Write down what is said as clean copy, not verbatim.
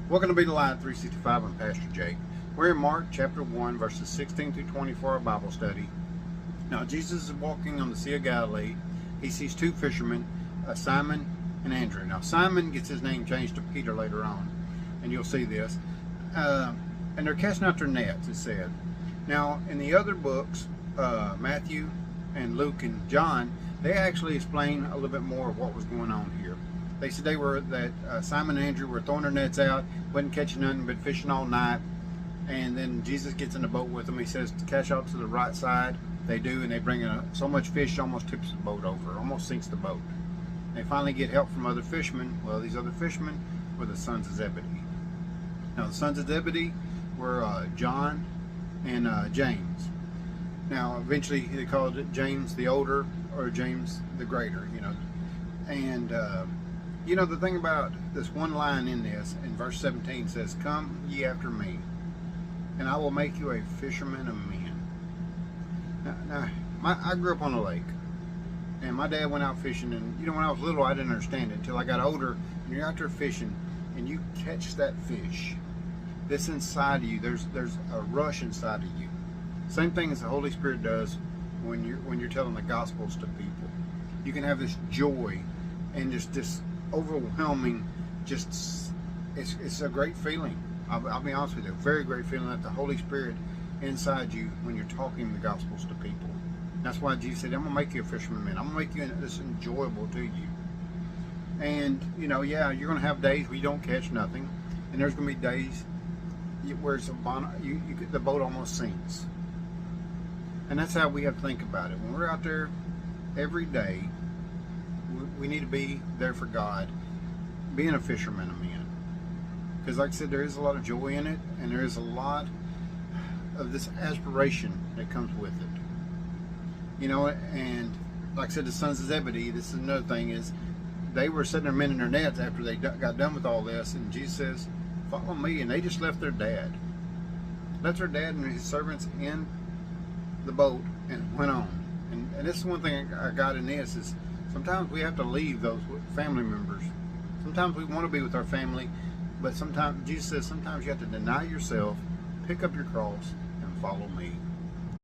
Welcome to Be the Light 365. I'm Pastor Jake. We're in Mark chapter 1, verses 16 through 20 for our Bible study. Now, Jesus is walking on the Sea of Galilee. He sees two fishermen, Simon and Andrew. Now, Simon gets his name changed to Peter later on, and you'll see this. And they're casting out their nets, it said. Now, in the other books, Matthew and Luke and John, they actually explain a little bit more of what was going on here. They said Simon and Andrew were throwing their nets out, wasn't catching nothing but fishing all night. And then Jesus gets in the boat with them. He says to catch out to the right side. They do, and they bring in so much fish, almost tips the boat over, almost sinks the boat. They finally get help from other fishermen. Well, these other fishermen were the sons of Zebedee. Now, the sons of Zebedee were John and James. Now, eventually they called it James the older or James the greater, And the thing about this one line in this, in verse 17 says, "Come ye after me, and I will make you a fisherman of men." I grew up on a lake, and my dad went out fishing, and when I was little I didn't understand it until I got older. And you're out there fishing, and you catch that fish that's inside of you. There's a rush inside of you. Same thing as the Holy Spirit does when you're telling the Gospels to people. You can have this joy and just this overwhelming, it's a great feeling. I'll be honest with you, a very great feeling that the Holy Spirit inside you when you're talking the Gospels to people. That's why Jesus said, "I'm gonna make you a fisherman of men. I'm gonna make you this enjoyable to you." And you're gonna have days where you don't catch nothing, and there's gonna be days where the boat almost sinks. And that's how we have to think about it. When we're out there every day, we need to be there for God, being a fisherman of men. Because like I said, there is a lot of joy in it, and there is a lot of this aspiration that comes with it. And like I said, the sons of Zebedee, this is another thing, is they were sitting there mending their nets after they got done with all this, and Jesus says, "Follow me," and they just left their dad and his servants in the boat and went on. And this is one thing I got in this is sometimes we have to leave those family members. Sometimes we want to be with our family, but sometimes Jesus says sometimes you have to deny yourself, pick up your cross, and follow me.